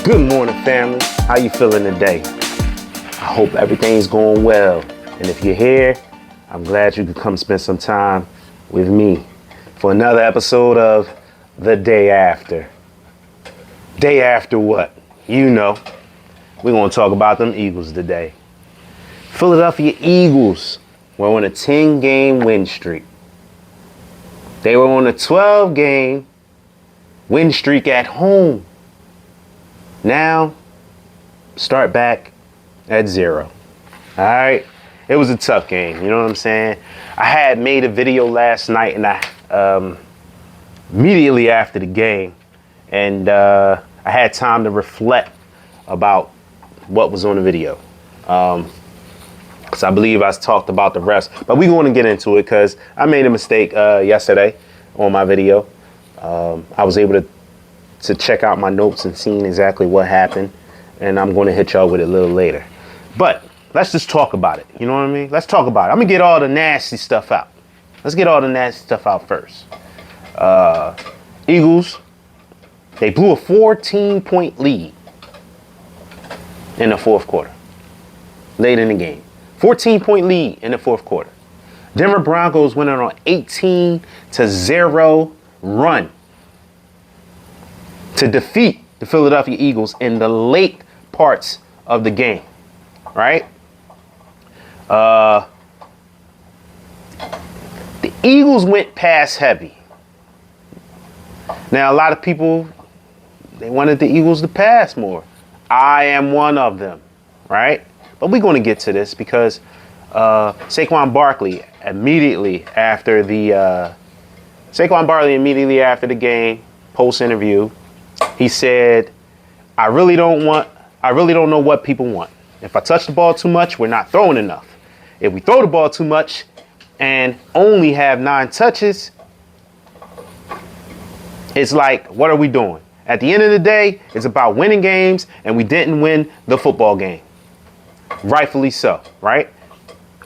Good morning, family. How you feeling today? I hope everything's going well. And if you're here, I'm glad you could come spend some time with me for another episode of The Day After. Day after what? You know, we're going to talk about them Eagles today. Philadelphia Eagles were on a 10-game win streak. They were on a 12-game win streak at home. Now, start back at 0. All right? It was a tough game. You know what I'm saying? I had made a video last night, and immediately after the game, and I had time to reflect about what was on the video. Because I believe I talked about the refs, but we're going to get into it because I made a mistake yesterday on my video. I was able to check out my notes and seeing exactly what happened, and I'm going to hit y'all with it a little later. But let's just talk about it. You know what I mean? Let's talk about it. I'm going to get all the nasty stuff out. Let's get all the nasty stuff out first. Eagles, they blew a 14-point lead in the fourth quarter, late in the game. 14-point lead in the fourth quarter. Denver Broncos went on an 18-0 run to defeat the Philadelphia Eagles in the late parts of the game, right? The Eagles went pass heavy. Now, a lot of people, they wanted the Eagles to pass more. I am one of them, right? But we're going to get to this because Saquon Barkley immediately after the game, post-interview, he said, I really don't know what people want. If I touch the ball too much, we're not throwing enough. If we throw the ball too much and only have 9 touches, it's like, what are we doing? At the end of the day, it's about winning games, and we didn't win the football game. Rightfully so, right?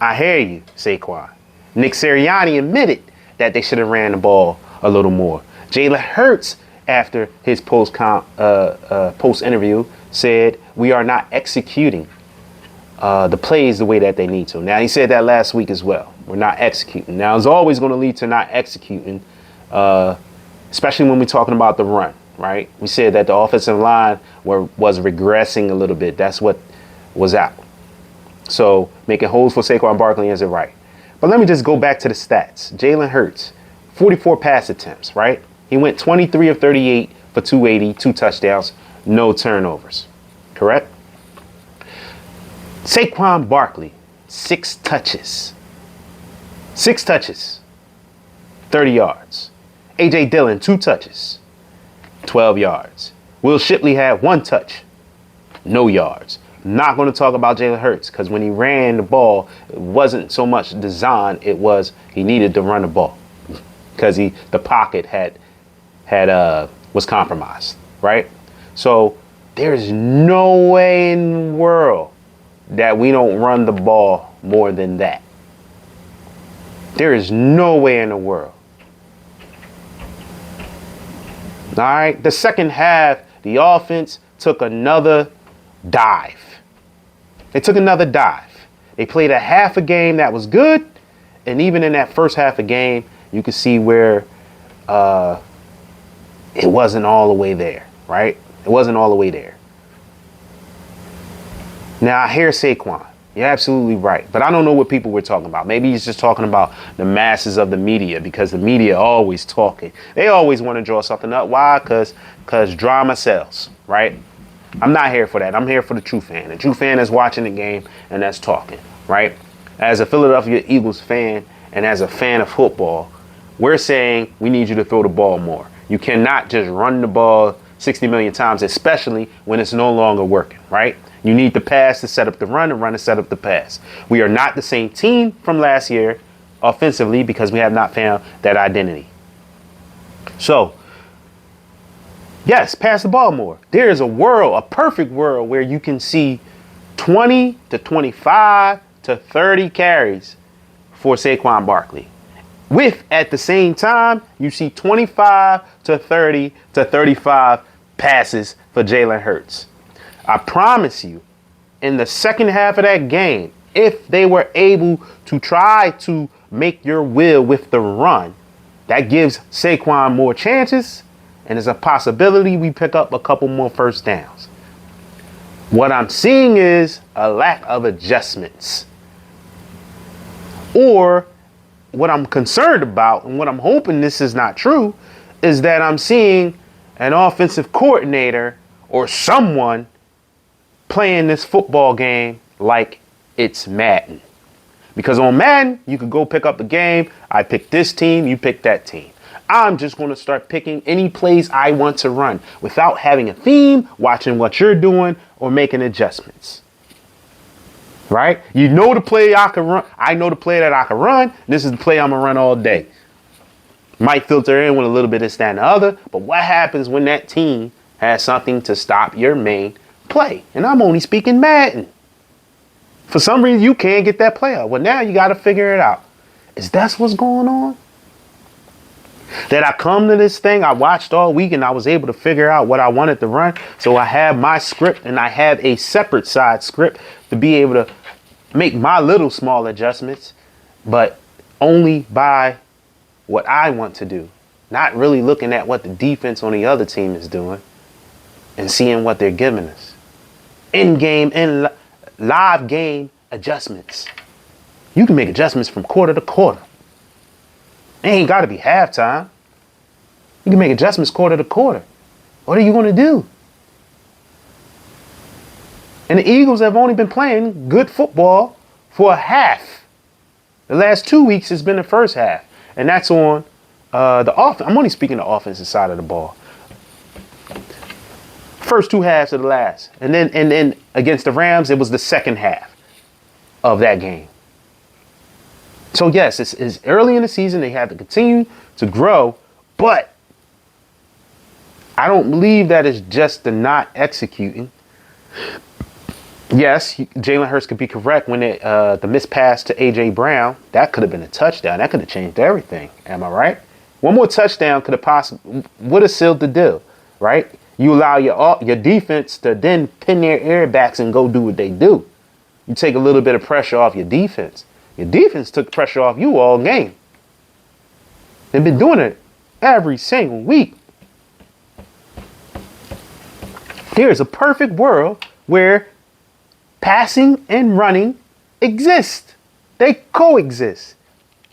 I hear you, Saquon. Nick Sirianni admitted that they should have ran the ball a little more. Jalen Hurts, after his post-interview, said, we are not executing the plays the way that they need to. Now, he said that last week as well. We're not executing. Now, it's always going to lead to not executing, especially when we're talking about the run, right? We said that the offensive line was regressing a little bit. That's what was out. So, making holes for Saquon Barkley isn't right. But let me just go back to the stats. Jalen Hurts, 44 pass attempts, right? He went 23 of 38 for 280, 2 touchdowns, no turnovers. Correct? Saquon Barkley, 6 touches. 6 touches, 30 yards. A.J. Dillon, 2 touches, 12 yards. Will Shipley had 1 touch, no yards. Not going to talk about Jalen Hurts because when he ran the ball, it wasn't so much design. It was he needed to run the ball because the pocket was compromised, right? So there's no way in the world that we don't run the ball more than that. There is no way in the world. All right. The second half, the offense took another dive. They took another dive. They played a half a game that was good. And even in that first half a game, you could see where it wasn't all the way there, right? It wasn't all the way there. Now, I hear Saquon. You're absolutely right. But I don't know what people were talking about. Maybe he's just talking about the masses of the media because the media always talking. They always want to draw something up. Why? Because drama sells, right? I'm not here for that. I'm here for the true fan. The true fan is watching the game and that's talking, right? As a Philadelphia Eagles fan and as a fan of football, we're saying we need you to throw the ball more. You cannot just run the ball 60 million times, especially when it's no longer working, right? You need the pass to set up the run and run to set up the pass. We are not the same team from last year offensively because we have not found that identity. So, yes, pass the ball more. There is a perfect world where you can see 20 to 25 to 30 carries for Saquon Barkley. With, at the same time, you see 25 to 30 to 35 passes for Jalen Hurts. I promise you, in the second half of that game, if they were able to try to make your will with the run, that gives Saquon more chances, and there's a possibility we pick up a couple more first downs. What I'm seeing is a lack of adjustments. Or what I'm concerned about, and what I'm hoping this is not true, is that I'm seeing an offensive coordinator or someone playing this football game like it's Madden. Because on Madden, you could go pick up the game. I pick this team, you pick that team. I'm just going to start picking any plays I want to run without having a theme, watching what you're doing, or making adjustments. Right? You know the play I can run. I know the play that I can run. This is the play I'm going to run all day. Might filter in with a little bit of this, that, and the other. But what happens when that team has something to stop your main play? And I'm only speaking Madden. For some reason, you can't get that play out. Well, now you got to figure it out. Is that what's going on? That I come to this thing, I watched all week and I was able to figure out what I wanted to run. So I have my script and I have a separate side script to be able to make my little small adjustments, but only by what I want to do. Not really looking at what the defense on the other team is doing and seeing what they're giving us. In-game, live game adjustments. You can make adjustments from quarter to quarter. It ain't got to be halftime. You can make adjustments quarter to quarter. What are you going to do? And the Eagles have only been playing good football for a half. The last 2 weeks has been the first half. And that's on the offense. I'm only speaking the offensive side of the ball. First two halves of the last. And then against the Rams, it was the second half of that game. So, yes, it's early in the season. They have to continue to grow. But I don't believe that it's just the not executing. Yes, Jalen Hurts could be correct when the missed pass to A.J. Brown, that could have been a touchdown. That could have changed everything. Am I right? One more touchdown could have possibly would have sealed the deal, right? You allow your defense to then pin their airbacks and go do what they do. You take a little bit of pressure off your defense. Your defense took pressure off you all game. They've been doing it every single week. There's a perfect world where passing and running exist. They coexist.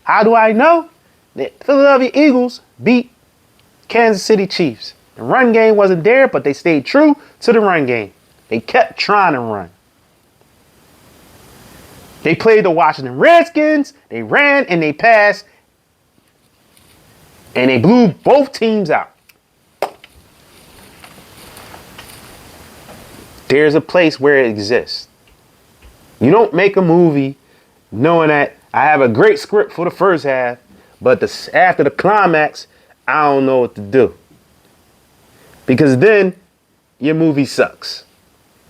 How do I know? The Philadelphia Eagles beat Kansas City Chiefs. The run game wasn't there, but they stayed true to the run game. They kept trying to run. They played the Washington Redskins. They ran and they passed. And they blew both teams out. There's a place where it exists. You don't make a movie knowing that I have a great script for the first half, but after the climax, I don't know what to do. Because then your movie sucks.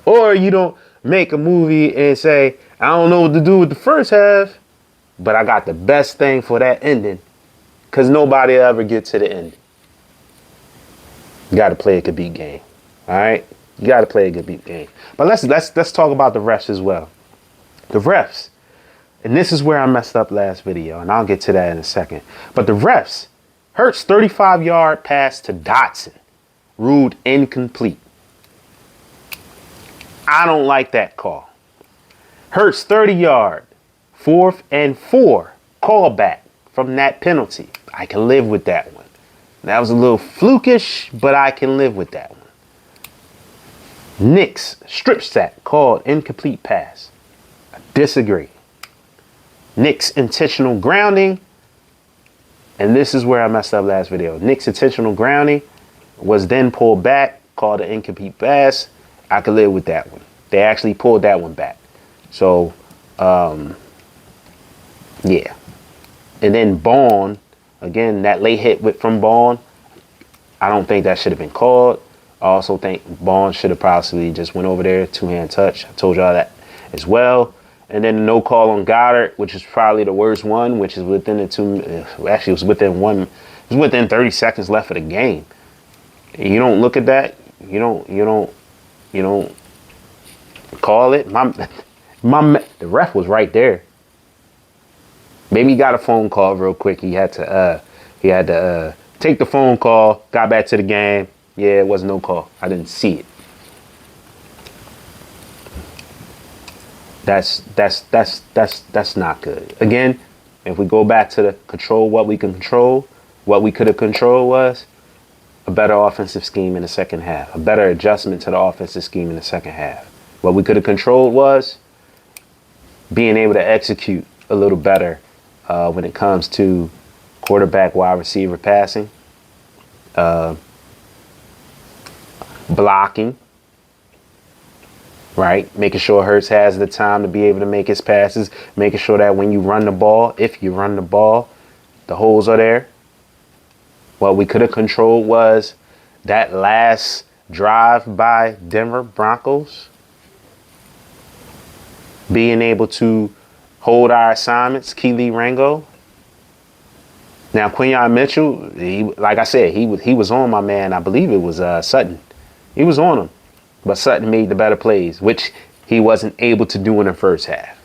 Or you don't make a movie and say, I don't know what to do with the first half, but I got the best thing for that ending. Because nobody ever gets to the ending. You got to play a good beat game. All right? You got to play a good beat game. But let's talk about the refs as well. The refs. And this is where I messed up last video, and I'll get to that in a second. But the refs, Hurts' 35-yard pass to Dotson ruled incomplete. I don't like that call. Hurts 30-yard, 4th and 4 callback from that penalty. I can live with that one. That was a little flukish, but I can live with that one. Knicks strip sack called incomplete pass. I disagree. Knicks intentional grounding, and this is where I messed up last video. Knicks intentional grounding was then pulled back, called an incomplete pass. I could live with that one. They actually pulled that one back. So, yeah. And then Bond, again, that late hit from Bond, I don't think that should have been called. I also think Bond should have possibly just went over there, two-hand touch. I told y'all that as well. And then no call on Goddard, which is probably the worst one, which is within it was within 30 seconds left of the game. You don't look at that. you don't call it. The ref was right there. Maybe he got a phone call real quick. He had to take the phone call, got back to the game. Yeah, it was no call. I didn't see it. That's not good. Again, if we go back to the control what we can control, what we could have controlled was a better offensive scheme in the second half, a better adjustment to the offensive scheme in the second half. What we could have controlled was being able to execute a little better when it comes to quarterback, wide receiver passing, blocking, right? Making sure Hurts has the time to be able to make his passes, making sure that when you run the ball, if you run the ball, the holes are there. What we could have controlled was that last drive by Denver Broncos, being able to hold our assignments, Keely Rango. Now, Quinyon Mitchell, like I said, he was on my man. I believe it was Sutton. He was on him. But Sutton made the better plays, which he wasn't able to do in the first half.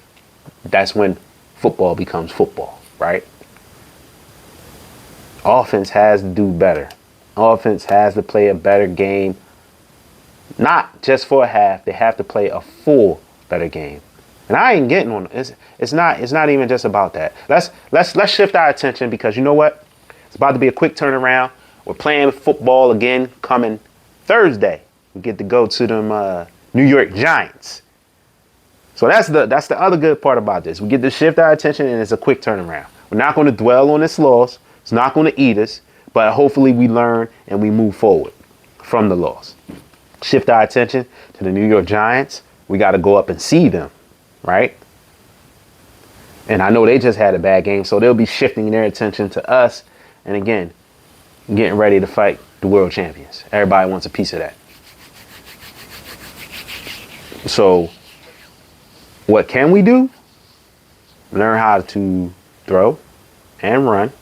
That's when football becomes football, right? Offense has to do better. Offense has to play a better game. Not just for a half. They have to play a full better game. And I ain't getting on it. It's not even just about that. Let's shift our attention, because you know what? It's about to be a quick turnaround. We're playing football again coming Thursday. We get to go to them New York Giants. So that's the other good part about this. We get to shift our attention, and it's a quick turnaround. We're not going to dwell on this loss. It's not going to eat us, but hopefully we learn and we move forward from the loss. Shift our attention to the New York Giants. We got to go up and see them, right? And I know they just had a bad game, so they'll be shifting their attention to us. And again, getting ready to fight the world champions. Everybody wants a piece of that. So what can we do? Learn how to throw and run.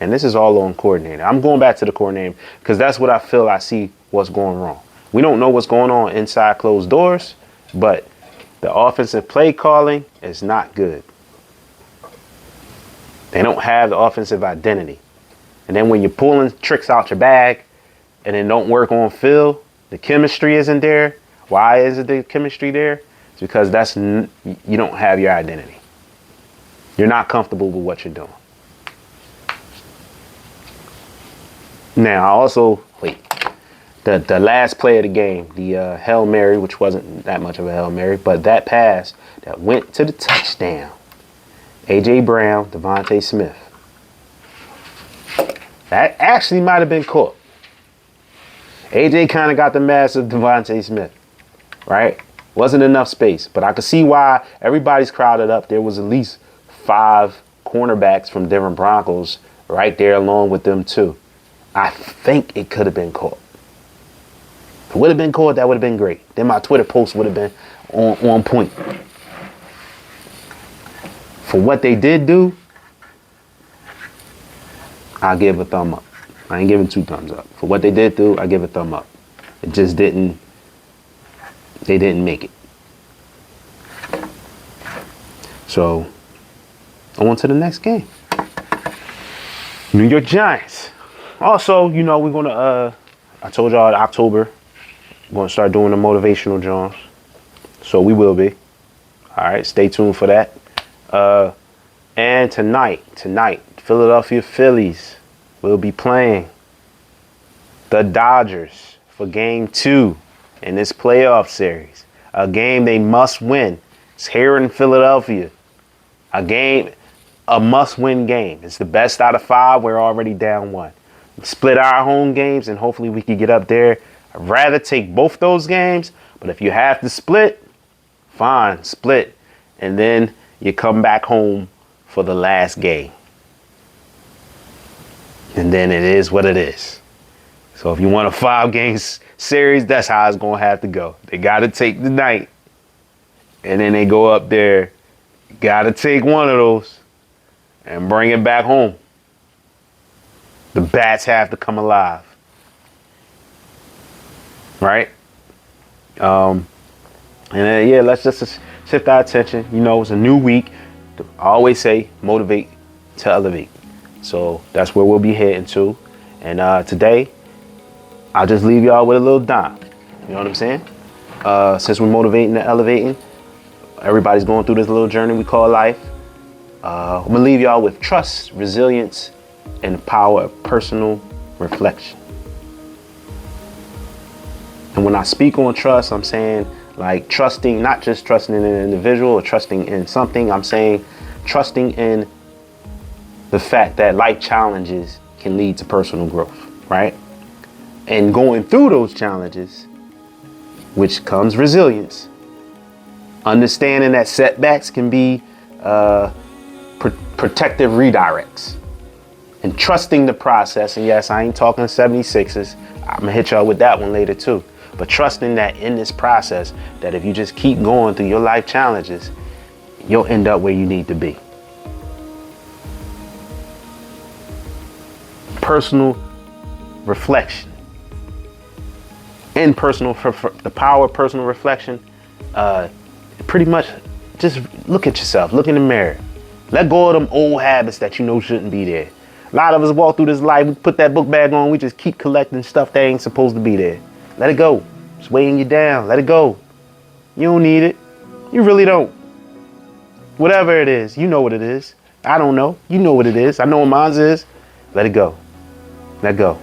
And this is all on coordinator. I'm going back to the coordinator because that's what I feel I see what's going wrong. We don't know what's going on inside closed doors, but the offensive play calling is not good. They don't have the offensive identity. And then when you're pulling tricks out your bag and it don't work on field, the chemistry isn't there. Why isn't the chemistry there? It's because you don't have your identity. You're not comfortable with what you're doing. Now, also, the last play of the game, the Hail Mary, which wasn't that much of a Hail Mary, but that pass that went to the touchdown. A.J. Brown, Devontae Smith. That actually might have been caught. A.J. kind of got the mass of Devontae Smith, right? Wasn't enough space, but I could see why everybody's crowded up. There was at least 5 cornerbacks from Denver Broncos right there along with them too. I think it could have been caught. If it would have been caught, that would have been great. Then my Twitter post would have been on point. For what they did do, I'll give a thumb up. I ain't giving 2 thumbs up. For what they did do, I give a thumb up. It just didn't. They didn't make it. So, on to the next game. New York Giants. Also, you know, we're going to, I told y'all in October, we're going to start doing the motivational Jones. So we will be. All right, stay tuned for that. And tonight, Philadelphia Phillies will be playing the Dodgers for Game 2 in this playoff series. A game they must win. It's here in Philadelphia. A must-win game. It's the best out of 5. We're already down 1. Split our home games, and hopefully we can get up there. I'd rather take both those games, but if you have to split, fine, split. And then you come back home for the last game. And then it is what it is. So if you want a 5-game series, that's how it's going to have to go. They got to take the night. And then they go up there. Got to take one of those and bring it back home. The bats have to come alive. right? Yeah, let's just shift our attention. You know, it's a new week. I always say motivate to elevate. So that's where we'll be heading to. And today, I'll just leave y'all with a little dime. You know what I'm saying? Since we're motivating and elevating, everybody's going through this little journey we call life. I'm gonna leave y'all with trust, resilience, and the power of personal reflection. And when I speak on trust, I'm saying like trusting, not just trusting in an individual or trusting in something. I'm saying trusting in the fact that life challenges can lead to personal growth, right? And going through those challenges, which comes resilience, understanding that setbacks can be protective redirects, and trusting the process. And yes, I ain't talking 76s. I'm gonna hit y'all with that one later too. But trusting that in this process, that if you just keep going through your life challenges, you'll end up where you need to be. Personal reflection. The power of personal reflection, pretty much just look at yourself, look in the mirror. Let go of them old habits that you know shouldn't be there. A lot of us walk through this life, we put that book bag on, we just keep collecting stuff that ain't supposed to be there. Let it go. It's weighing you down. Let it go. You don't need it. You really don't. Whatever it is, you know what it is. I don't know. You know what it is. I know what mine is. Let it go. Let go.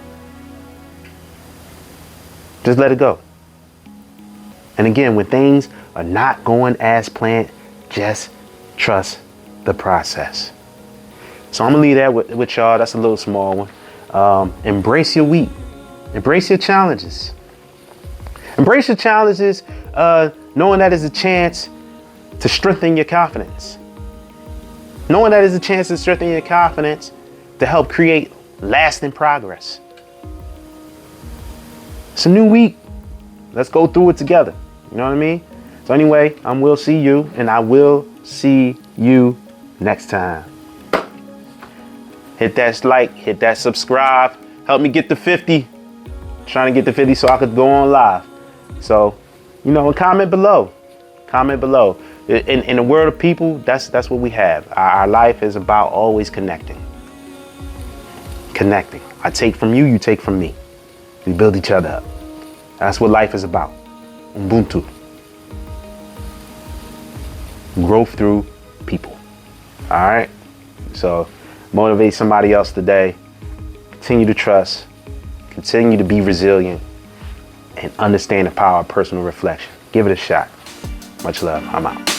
Just let it go. And again, when things are not going as planned, just trust the process. So I'm gonna leave that with y'all. That's a little small one. Embrace your week. Embrace your challenges. Embrace your challenges, knowing that is a chance to strengthen your confidence. Knowing that is a chance to strengthen your confidence to help create lasting progress. It's a new week. Let's go through it together. You know what I mean? So anyway, I will see you, and I will see you next time. Hit that like, hit that subscribe. Help me get to 50. Trying to get to 50 so I could go on live. So, you know, and comment below. Comment below. In the world of people, that's what we have. Our life is about always connecting. Connecting. I take from you, you take from me. We build each other up. That's what life is about. Ubuntu. Growth through people. All right? So, motivate somebody else today. Continue to trust. Continue to be resilient. And understand the power of personal reflection. Give it a shot. Much love. I'm out.